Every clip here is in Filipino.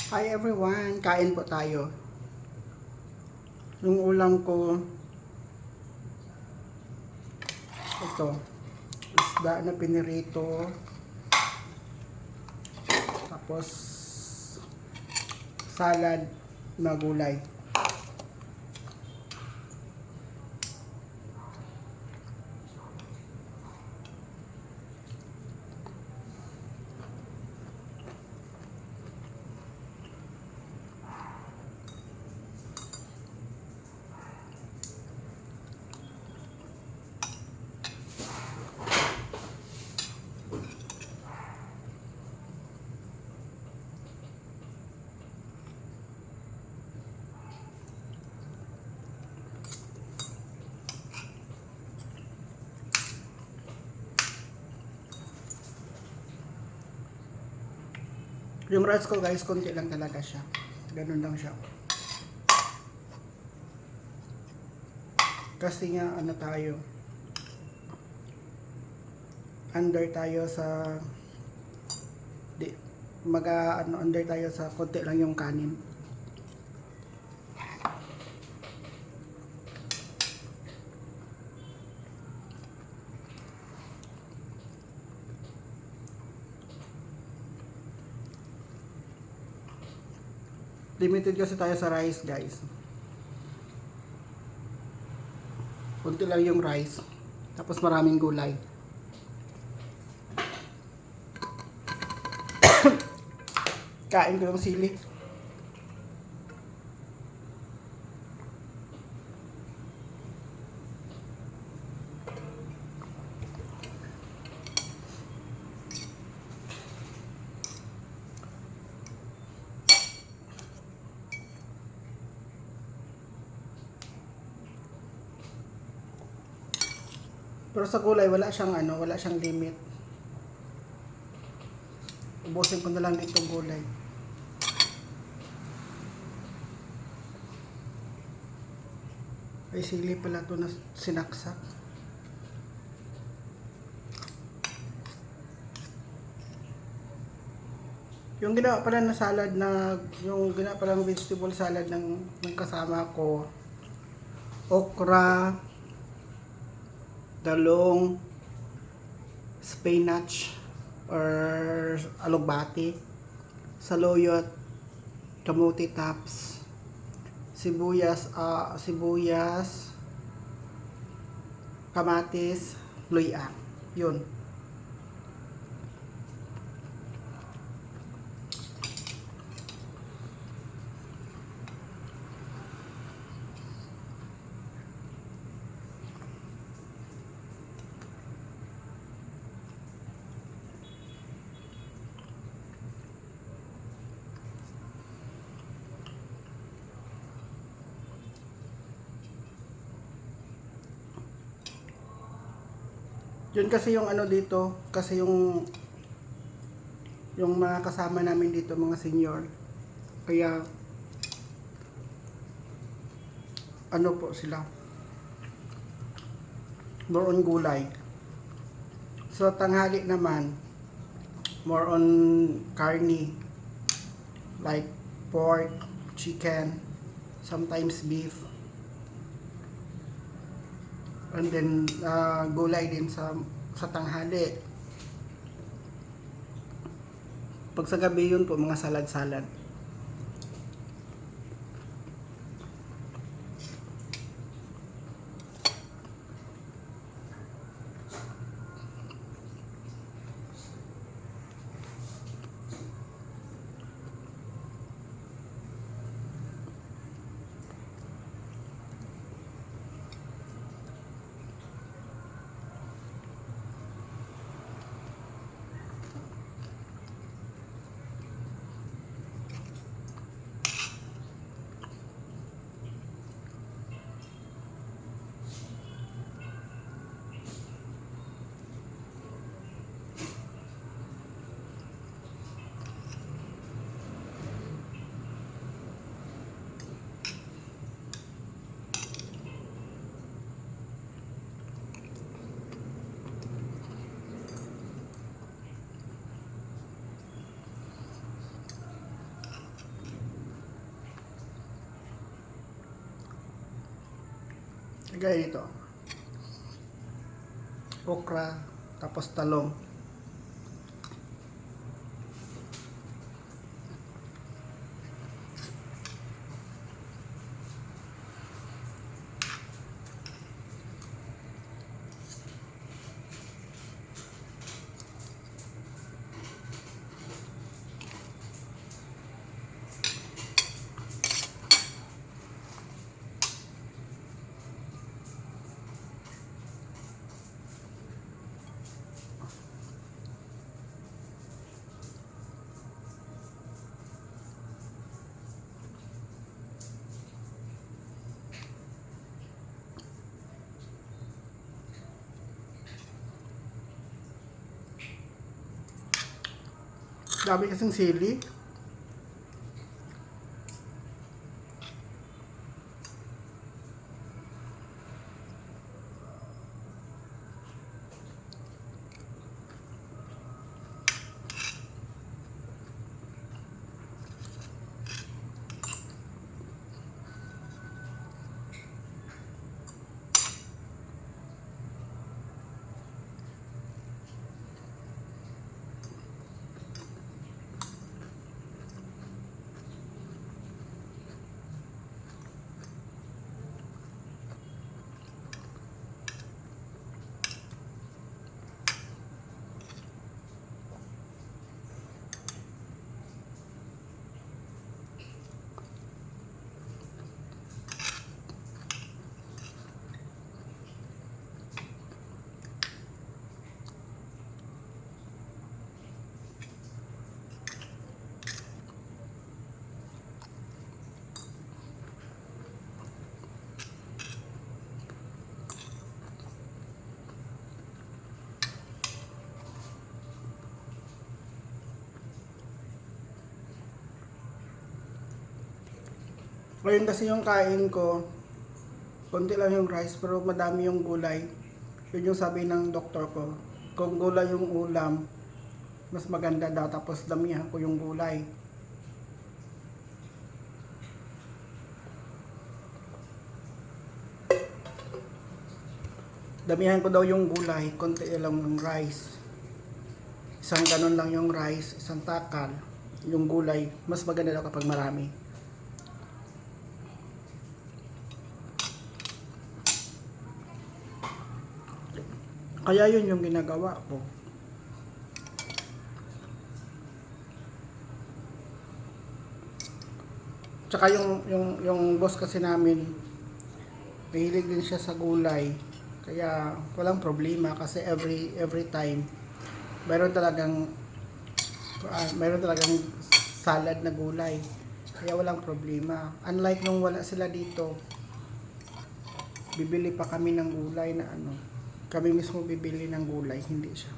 Hi everyone, kain po tayo. Yung ulam ko, ito, isda na pinirito, tapos salad na gulay. Yung rice ko guys, konti lang talaga siya. Ganun lang siya. Kasi nga ano tayo, under tayo sa di under tayo sa konti lang yung kanin. Limited kasi tayo sa rice guys. Konti lang yung rice, tapos maraming gulay. Kain ko yung sili. Pero sa gulay wala siyang wala siyang limit. Ubusin ko na lang dito gulay. Ay sili pala to na sinaksak. Yung ginawa pala na salad yung ginawa pala ng vegetable salad ng kasama ko, okra, talong, spinach or alugbati, saluyot, kamuti tops, sibuyas, kamatis, luya. Yun. Yun kasi yung dito, kasi yung mga kasama namin dito, mga senior. Kaya po sila, more on gulay. So tanghali naman, more on karni, like pork, chicken, sometimes beef. And then gulay din sa tanghali. Pag sa gabi yun po, mga salad-salad. Gaya ito. Okra, tapos talong. Dami kasing sili. Ngayon kasi yung kain ko, konti lang yung rice pero madami yung gulay. Yun yung sabi ng doktor ko. Kung gulay yung ulam, mas maganda daw, tapos damihan ko yung gulay. Damihan ko daw yung gulay, konti lang yung rice. Isang ganon lang yung rice, isang takal. Yung gulay, mas maganda daw kapag marami. Kaya yun yung ginagawa ko. Tsaka yung boss kasi namin, mahilig din siya sa gulay. Kaya walang problema kasi every time mayroon talagang salad na gulay. Kaya walang problema. Unlike nung wala sila dito, bibili pa kami ng gulay na ano. Kami mismo bibili ng gulay, hindi siya.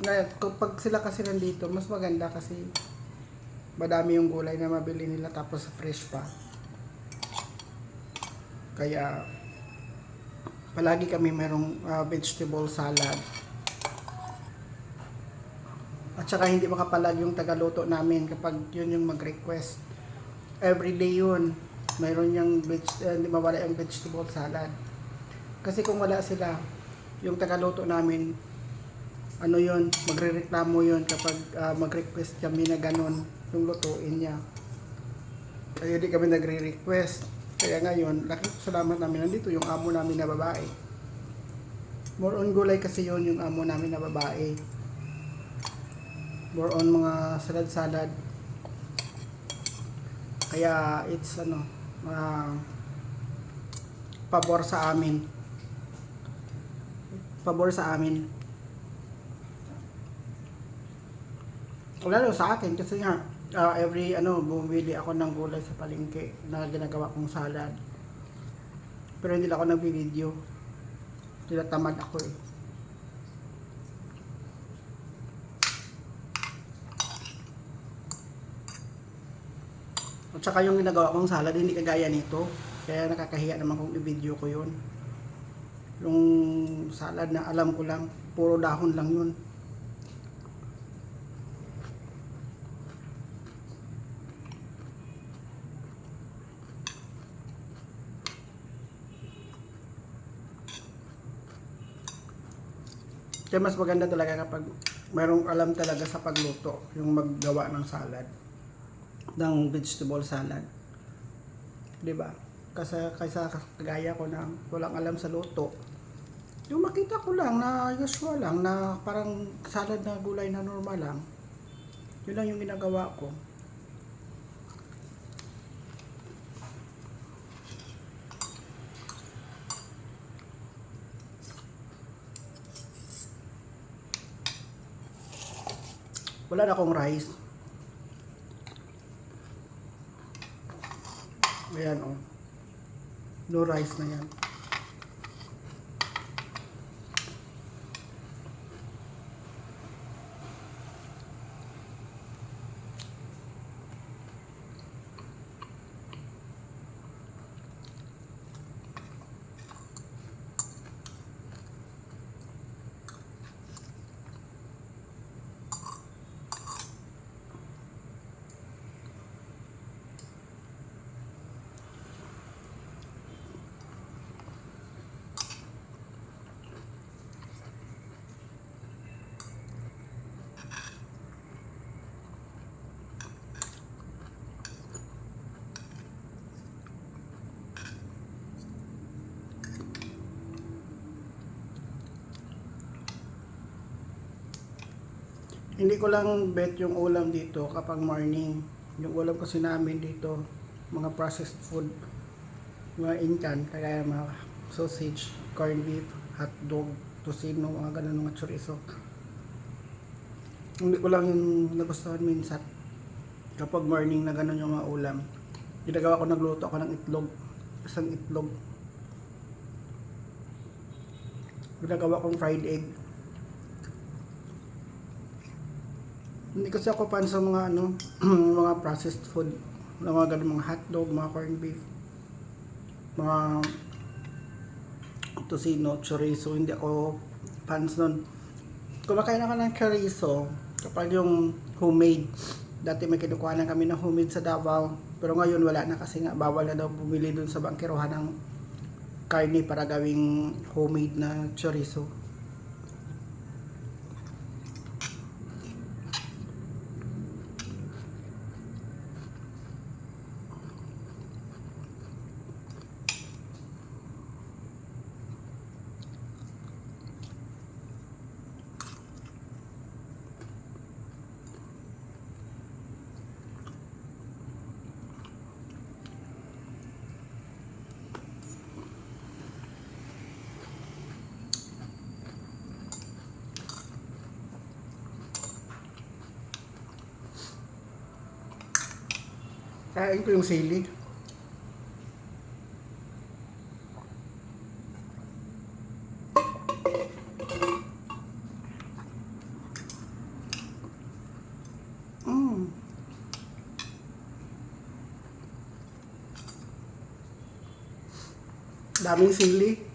Ngayon, kapag sila kasi nandito, mas maganda kasi madami yung gulay na mabili nila tapos fresh pa. Kaya palagi kami merong vegetable salad. At saka hindi makapalag yung tagaluto namin kapag yun yung mag-request. Everyday yun, mayroon yung hindi mawala yung vegetable salad. Kasi kung wala sila, yung tagaluto namin, ano yun, magrereklamo yun kapag mag-request kami na ganun yung lutuin niya. Kaya di kami nagre-request. Kaya ngayon, salamat namin, nandito yung amo namin na babae. More on gulay kasi yun yung amo namin na babae. More on mga salad-salad. Kaya it's pabor sa amin. Pabor sa amin. Lalo sa akin kasi nga every bumili ako ng gulay sa palengke na ginagawa kong salad. Pero hindi lang ako nagvi-video. Tinatamad ako eh. At saka yung ginagawa kong salad hindi kagaya nito. Kaya nakakahiya naman kung i-video ko yun. Yung salad na alam ko lang, puro dahon lang yun. Kaya mas maganda talaga kapag mayroong alam talaga sa pagluto, yung maggawa ng salad, ng vegetable salad. 'Di ba? Kasi kaysa kagaya ko na walang alam sa luto. Yung makita ko lang na usual lang na parang salad na gulay na normal lang. Yun lang yung ginagawa ko. Wala na akong rice. Ayan oh. No rice na yan. Hindi ko lang bet yung ulam dito kapag morning. Yung ulam kasi namin dito, mga processed food, mga incan, kaya mga sausage, corned beef, hotdog, tocino, mga ganun, mga chorizo. Hindi ko lang yung nagustuhan minsan kapag morning na ganun yung mga ulam. Ginagawa ko, nagluto ako ng itlog, isang itlog. Ginagawa kong fried egg. Hindi kasi ako fan sa mga mga processed food, mga ganun, mga hotdog, mga corned beef, mga tocino, chorizo. Hindi ako fans nun. Kumakain ako ng chorizo kapag yung homemade. Dati may kinukuha na kami ng homemade sa Davao, pero ngayon wala na kasi nga bawal na daw bumili dun sa bangkirohan ng karne para gawing homemade na chorizo. Kain ko yung sili. Daming sili.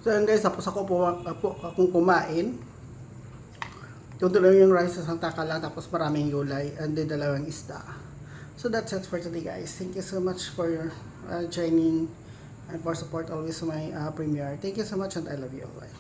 So yun guys, tapos ako po akong kumain. Yung tuloy yung rice sa Santa Cala, tapos maraming gulay, and then dalawang isda. So that's it for today guys. Thank you so much for your joining and for support always to my premiere. Thank you so much and I love you all. Bye.